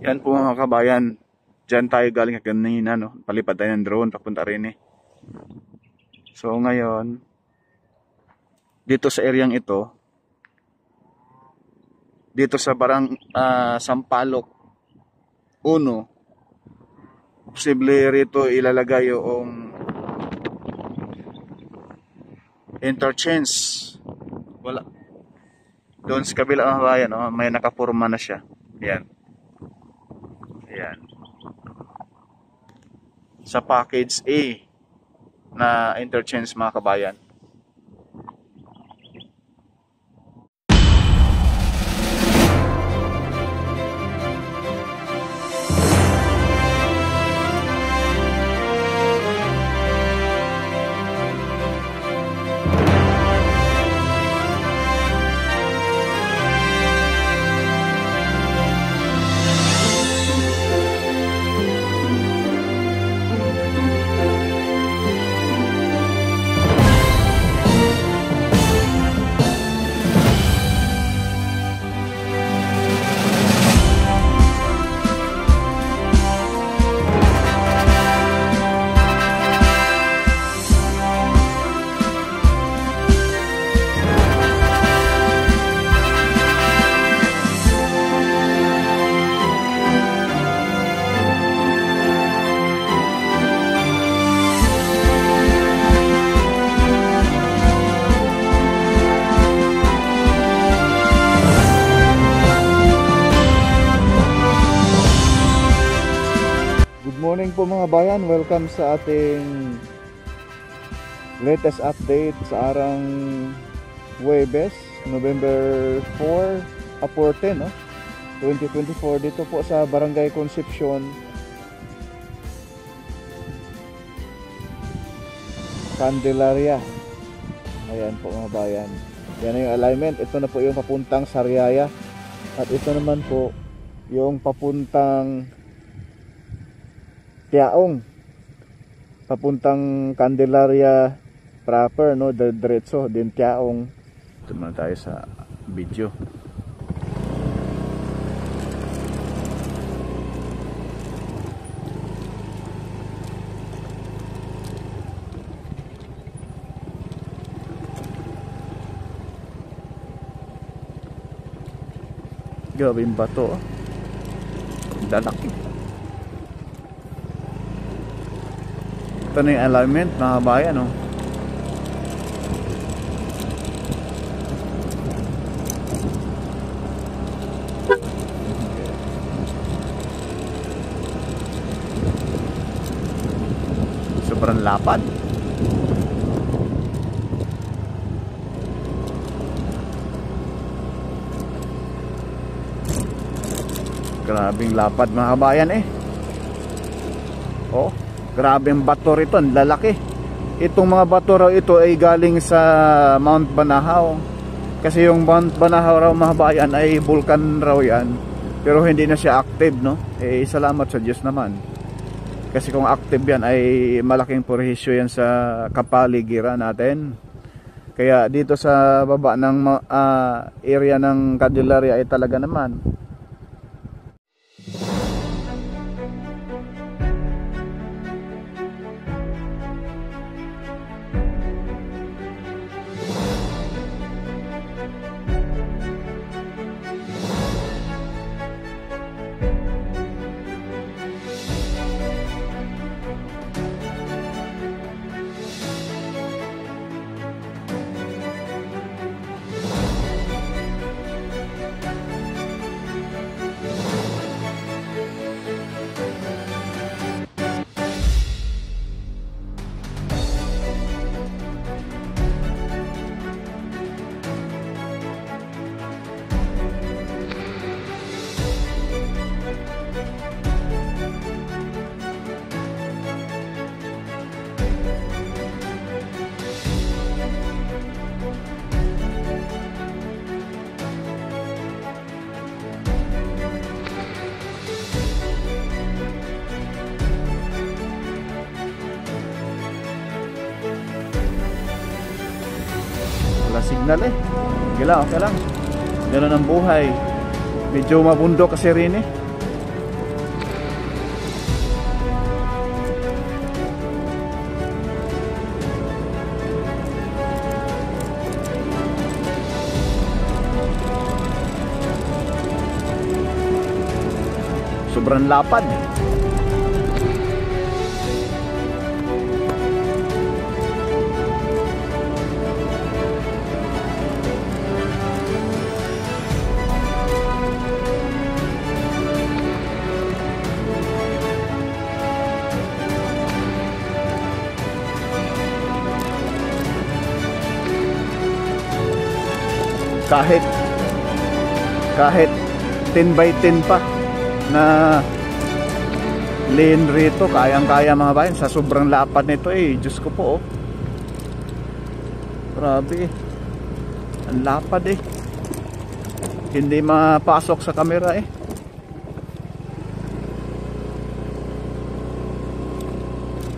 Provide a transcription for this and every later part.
Yan po mga kabayan. Diyan tayo galing kanina, no? Palipad tayo ng drone papunta rin eh. So ngayon, dito sa areang ito, dito sa Sampaloc 1, posible rito ilalagay yung interchange. Wala. Doon sa kabila mga bayan, no? May nakapurma na siya. Yan. Yan. Sa package A na interchange mga kabayan. Good morning po mga bayan, welcome sa ating latest update sa arang Huwebes, November 14, no? 2024 dito po sa Barangay Concepcion, Candelaria. Ayan po mga bayan, yan na yung alignment. Ito na po yung papuntang Sariaya at ito naman po yung papuntang Tiaong, papuntang Candelaria proper, no? Diretso din Tiaong. Ito naman tayo sa video. Grabe yung bato, oh. Lalaki. Ito na yung alignment mga bayan, oh. Sobrang lapad. Grabing lapad mga kabayan eh. Oh, grabe ang bato rito, lalaki. Itong mga bato raw ito ay galing sa Mount Banahaw. Kasi yung Mount Banahaw raw mga kabayan ay vulkan raw yan. Pero hindi na siya active, no? Eh salamat sa Diyos naman. Kasi kung active yan ay malaking perwisyo yan sa kapaligiran natin. Kaya dito sa baba ng area ng Candelaria ay talaga naman signal eh. Okay lang, okay lang. Ganun ang buhay. Medyo mabundok kasi rin eh. sobrang lapad. Kahit 10 by 10 pa na lane rito, kayang-kaya mga bayan sa sobrang lapad nito eh. Diyos ko po, oh. Grabe, ang lapad eh, hindi mapasok sa camera eh.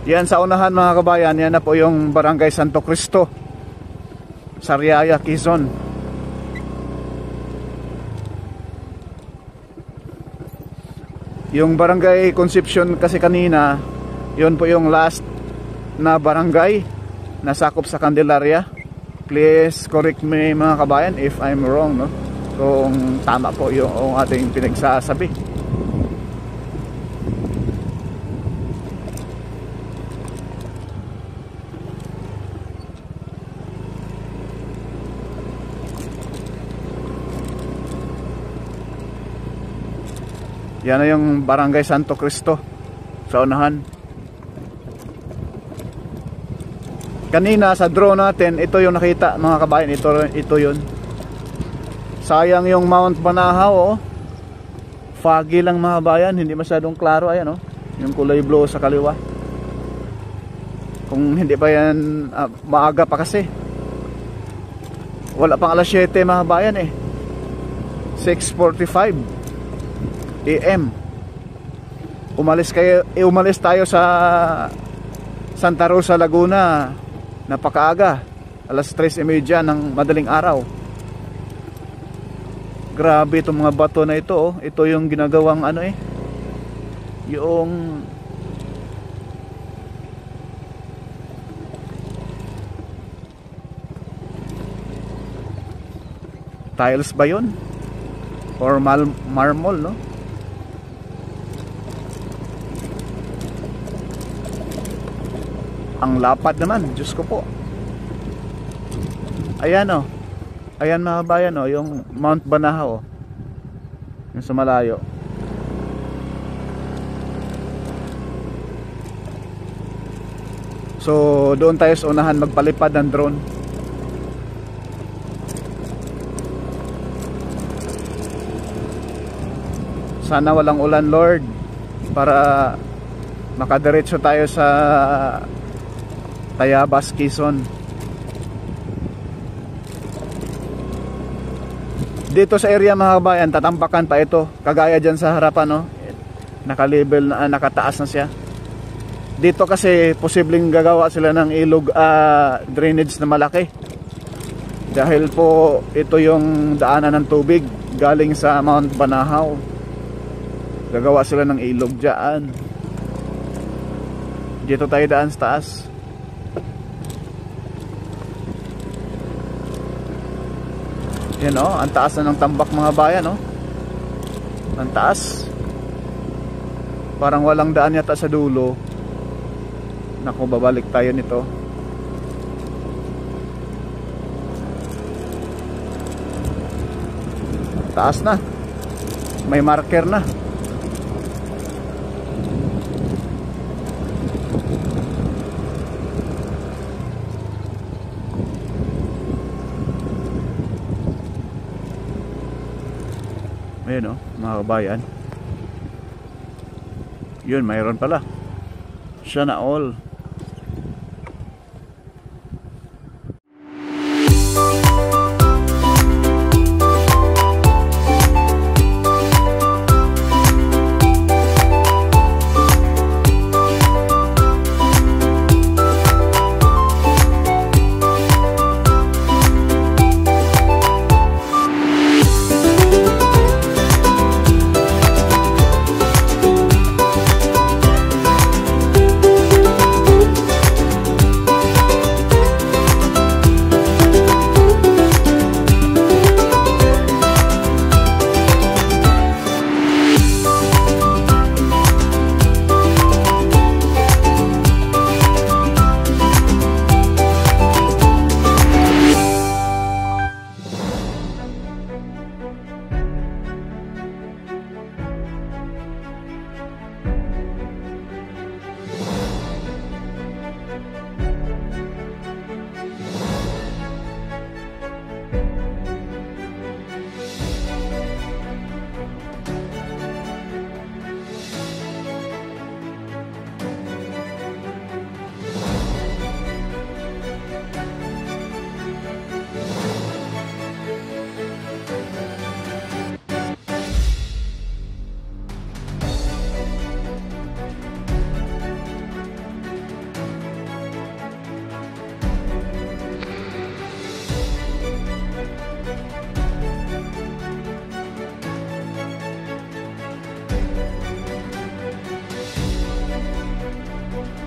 Yan sa unahan mga kabayan, yan na po yung Barangay Santo Cristo, Sariaya, Quezon. Yung Barangay Concepcion kasi kanina, yun po yung last na barangay na sakop sa Candelaria. Please correct me mga kabayan if I'm wrong, no? Kung tama po yung ating pinagsasabi. Yan na yung Barangay Santo Cristo sa unahan. Kanina sa drone natin, ito yung nakita mga kabayan, ito yun. Sayang yung Mount Banahaw, oh. Foggy lang mga kabayan, hindi masyadong klaro. Ayan, oh, yung kulay blue sa kaliwa. Kung hindi pa yan, maaga pa kasi. Wala pang alas 7 mga kabayan eh. 6:45 AM. Umalis tayo sa Santa Rosa, Laguna, napakaaga, alas 3:30 ng madaling araw. Grabe itong mga bato na ito, oh. Ito yung ginagawang ano eh, yung tiles ba yun? Or marmol, no? Ang lapad naman, Diyos ko po. Ayan, oh. Ayan mga bayan, oh, yung Mount Banahaw, oh. Yung sa malayo. So doon tayo sa unahan magpalipad ng drone. Sana walang ulan, Lord, para makadiretso tayo sa Tayabas, Quezon. Dito sa area mga kabayan, tatambakan pa ito. Kagaya dyan sa harapan, no? Naka-level na, nakataas na siya. Dito kasi posibleng gagawa sila ng ilog, drainage na malaki. Dahil po ito yung daanan ng tubig galing sa Mount Banahaw. Gagawa sila ng ilog dyan. Dito tayo daan sa taas. Yan, oh, ang taas na ng tambak mga bayan, oh. Ang taas. Parang walang daan yata sa dulo. Naku, babalik tayo nito. Taas na. May marker na. Ayan, oh, mga kabayan. Yun, mayroon pala. Sana all.